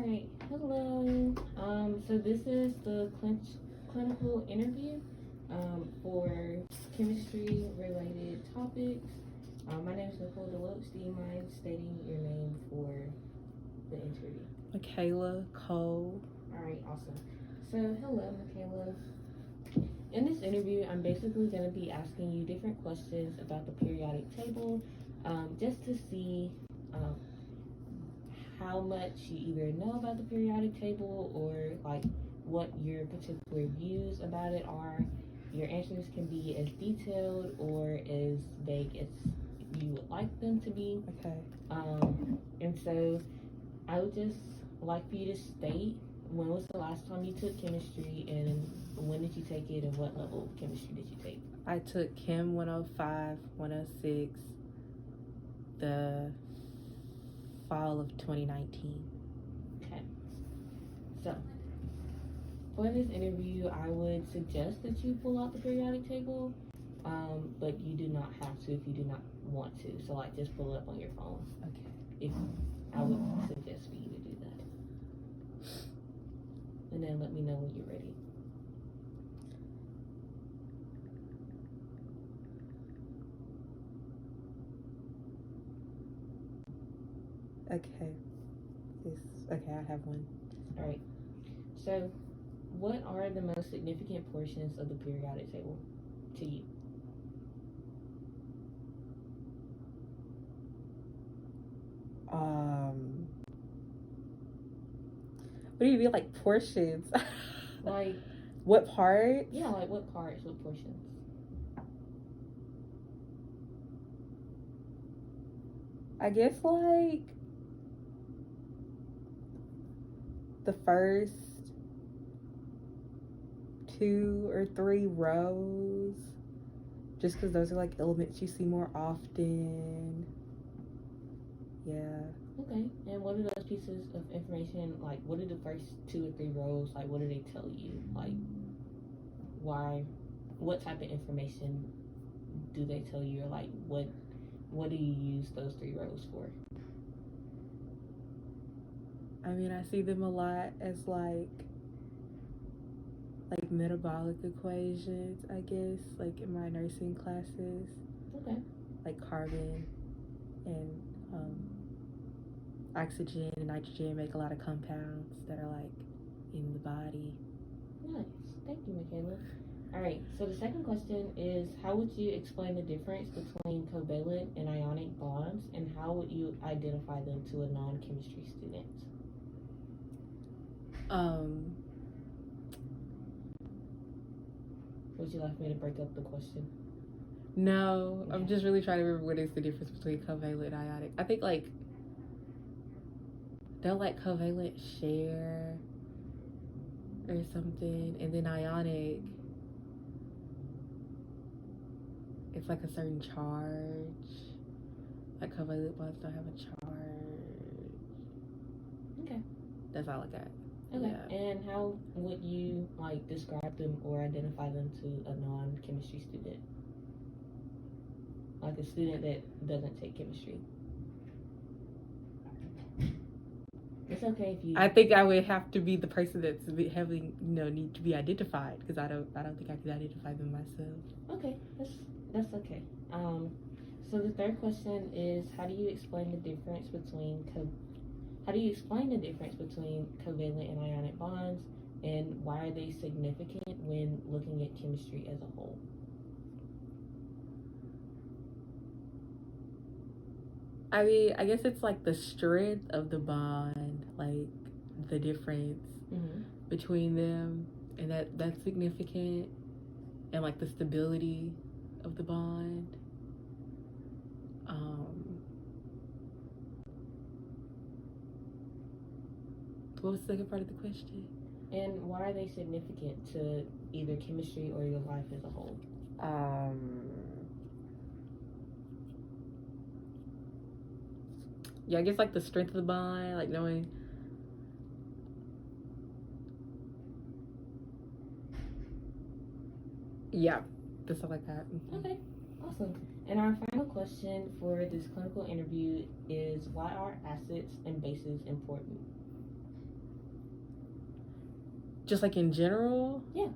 Alright, hello. So this is the clinical interview for chemistry related topics. My name is Nicole Deloach. Do you mind stating your name for the interview? Michaela Cole. Alright, awesome. So hello, Michaela. In this interview, I'm basically going to be asking you different questions about the periodic table, just to see how much you either know about the periodic table or like what your particular views about it are. Your answers can be as detailed or as vague as you would like them to be. Okay. And so I would just like for you to state, when was the last time you took chemistry, and when did you take it, and what level of chemistry did you take? I took Chem 105, 106, the fall of 2019. Okay. So, for this interview, I would suggest that you pull out the periodic table, but you do not have to if you do not want to. So, like, just pull it up on your phone. Okay. If I would suggest for you to do that. And then let me know when you're ready. Okay. Okay, I have one. All right. So, what are the most significant portions of the periodic table to you? What do you mean, like portions? Like, what part? yeah, like what parts, what portions? I guess like the first 2 or 3 rows, just because those are like elements you see more often. Yeah. Okay, and what are those pieces of information, like, what are the first 2 or 3 rows, like, what do they tell you? Like, why, what type of information do they tell you, or like, what do you use those 3 rows for? I mean, I see them a lot as like metabolic equations, I guess, like in my nursing classes. Okay. Like carbon and oxygen and nitrogen make a lot of compounds that are like in the body. Nice. Thank you, Michaela. All right, so the second question is, how would you explain the difference between covalent and ionic bonds, and how would you identify them to a non-chemistry student? Would you like me to break up the question? No, Okay. I'm just really trying to remember what is the difference between covalent and ionic. I think like they'll like covalent share or something, and then ionic, it's like a certain charge. Like covalent bonds don't have a charge. Okay. That's all I got. Okay. Yeah. And how would you like describe them or identify them to a non-chemistry student? Like a student that doesn't take chemistry. It's okay if you. I think I would have to be the person that's having, need to be identified, because I don't think I could identify them myself. Okay, that's okay. So the third question is, how do you explain the difference between covalent and ionic bonds, and why are they significant when looking at chemistry as a whole? I mean, I guess it's like the strength of the bond, like the difference between them, and that's significant, and like the stability of the bond. What was the second part of the question? And why are they significant to either chemistry or your life as a whole? Yeah, I guess like the strength of the bond, like knowing. Yeah, that's all I got. Okay, awesome. And our final question for this clinical interview is, why are acids and bases important? just like in general? Yeah.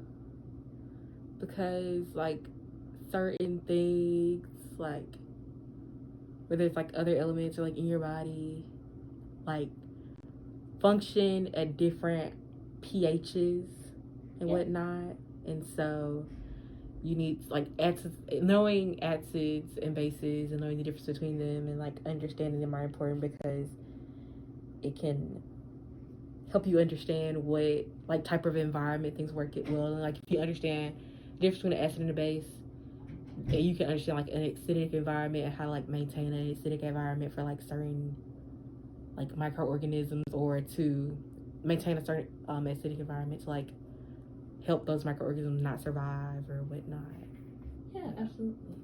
Because like certain things, like whether it's like other elements or like in your body, like function at different pHs and whatnot, and so you need like acids, knowing acids and bases and knowing the difference between them and like understanding them are important because it can help you understand what like type of environment things work it well. And like if you understand the difference between an acid and a base, and you can understand like an acidic environment and how to like maintain an acidic environment for like certain like microorganisms, or to maintain a certain acidic environment to like help those microorganisms not survive or whatnot. Yeah, absolutely.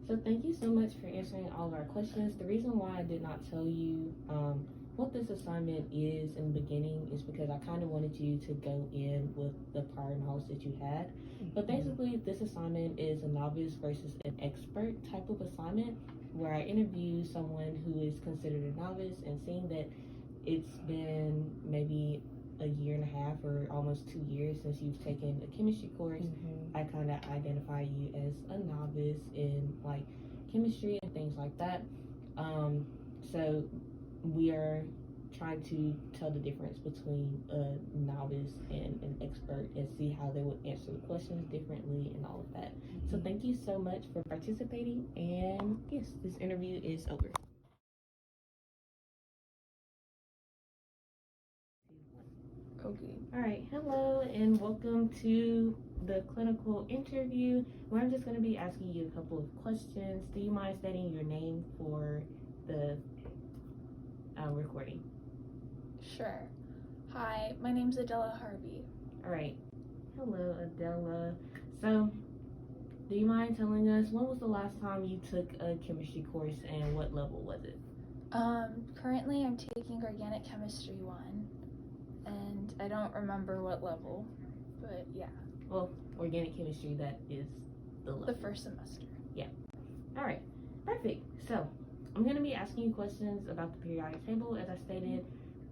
So thank you so much for answering all of our questions. The reason why I did not tell you what this assignment is in the beginning is because I kind of wanted you to go in with the prior knowledge that you had. But basically, this assignment is a novice versus an expert type of assignment where I interview someone who is considered a novice, and seeing that it's been maybe a year and a half or almost 2 years since you've taken a chemistry course, I kind of identify you as a novice in like chemistry and things like that. So we are trying to tell the difference between a novice and an expert and see how they would answer the questions differently and all of that. So thank you so much for participating, and yes, this interview is over. Okay. All right, hello and welcome to the clinical interview where I'm just going to be asking you a couple of questions. Do you mind stating your name for the recording? Sure. Hi, my name's Adela Harvey. All right, hello Adela. So, do you mind telling us when was the last time you took a chemistry course and what level was it? Currently I'm taking Organic Chemistry 1, and I don't remember what level, but yeah. Well, organic chemistry, that is the level. The first semester. Yeah. All right, perfect. So, I'm going to be asking you questions about the periodic table. As I stated,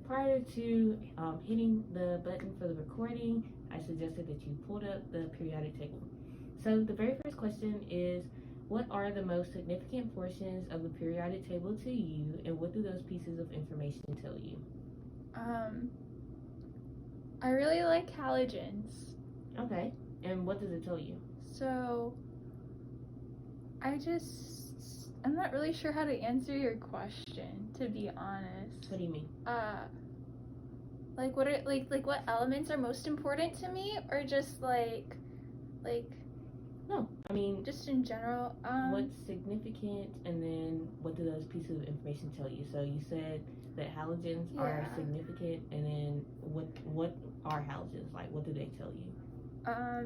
prior to hitting the button for the recording, I suggested that you pulled up the periodic table. So the very first question is, what are the most significant portions of the periodic table to you, and what do those pieces of information tell you? I really like halogens. Okay, and what does it tell you? So, I'm not really sure how to answer your question, to be honest. What do you mean? Like what are what elements are most important to me, or just like No, I mean just in general? What's significant, and then what do those pieces of information tell you? So you said that halogens are significant, and then what are halogens? Like, what do they tell you?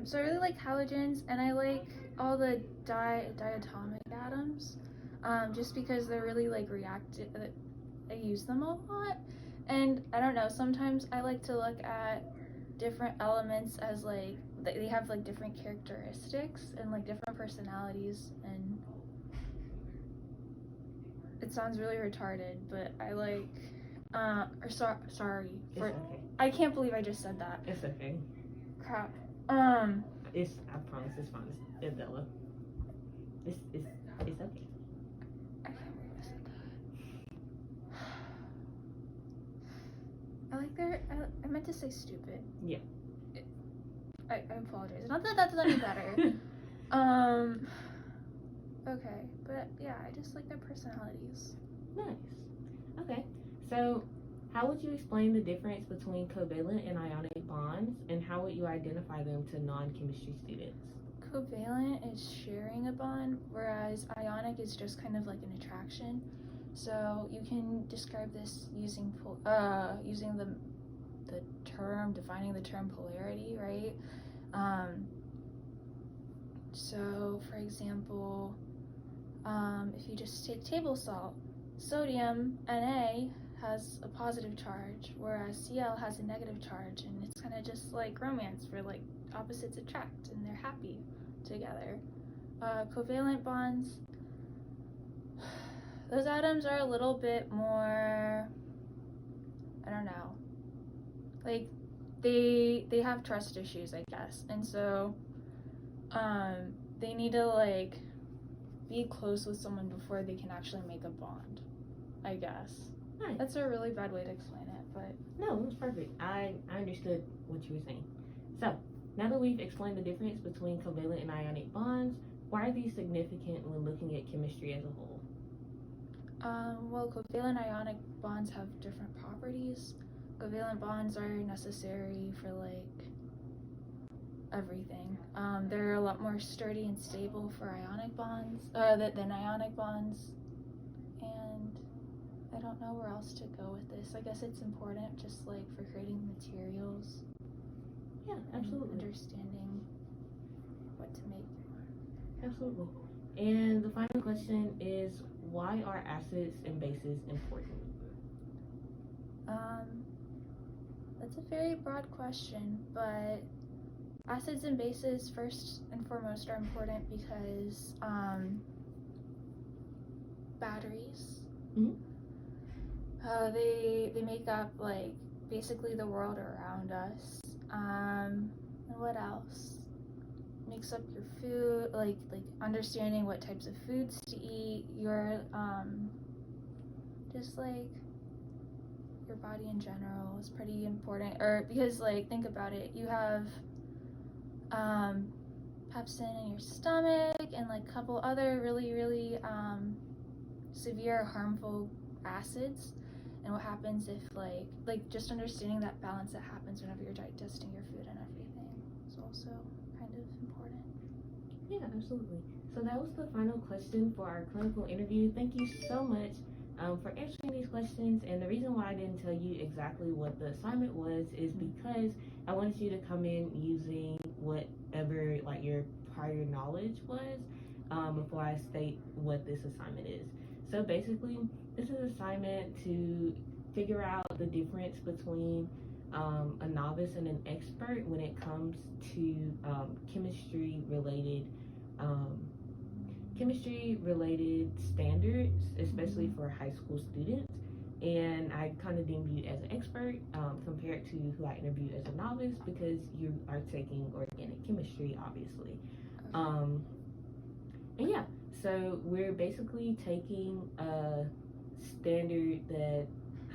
So I really like halogens, and I like all the diatomic atoms, just because they're really like reactive. I use them a lot, and I don't know, sometimes I like to look at different elements as like they have like different characteristics and like different personalities, and it sounds really retarded, but I like sorry for It's okay. I can't believe I just said that. It's okay. Crap. I promise it's fine. It's Adela. It's okay. I can't believe I said that. I meant to say stupid. Yeah. I apologize. Not that that's any better. Okay, but yeah, I just like their personalities. Nice. Okay. So, how would you explain the difference between covalent and ionic bonds, and how would you identify them to non-chemistry students? Covalent is sharing a bond, whereas ionic is just kind of like an attraction. So you can describe this using defining the term polarity, right? So for example, if you just take table salt, sodium Na has a positive charge, whereas Cl has a negative charge, and it's kind of just like romance, where like opposites attract and they're happy together. Covalent bonds, those atoms are a little bit more, I don't know, like they have trust issues, I guess, and so they need to like be close with someone before they can actually make a bond, I guess. Nice. That's a really bad way to explain it, but No, it was perfect. I understood what you were saying. So, now that we've explained the difference between covalent and ionic bonds, why are these significant when looking at chemistry as a whole? well, covalent ionic bonds have different properties. Covalent bonds are necessary for like everything. They're a lot more sturdy and stable for ionic bonds than ionic bonds. And I don't know where else to go with this. I guess it's important just like for creating materials. Yeah, absolutely. Understanding what to make. Absolutely. And the final question is, why are acids and bases important? That's a very broad question, but acids and bases first and foremost are important because batteries, Mhm. they make up like basically the world around us. And what else? Makes up your food, like understanding what types of foods to eat, your just like your body in general is pretty important. Or because like think about it, you have pepsin in your stomach and like a couple other really severe harmful acids. And what happens if like just understanding that balance that happens whenever you're digesting your food and everything is also kind of important. Yeah, absolutely. So that was the final question for our clinical interview. Thank you so much for answering these questions. And the reason why I didn't tell you exactly what the assignment was is because I wanted you to come in using whatever like your prior knowledge was before I state what this assignment is. So basically, this is an assignment to figure out the difference between a novice and an expert when it comes to chemistry related standards, especially for high school students. And I kind of deemed you as an expert compared to who I interviewed as a novice because you are taking organic chemistry, obviously. And yeah, so we're basically taking a standard that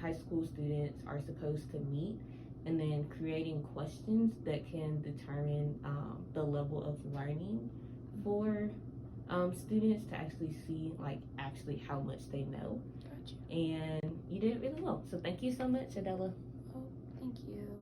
high school students are supposed to meet and then creating questions that can determine the level of learning for students to actually see actually how much they know. Gotcha. And you did it really well. So thank you so much, Adela. Oh, thank you.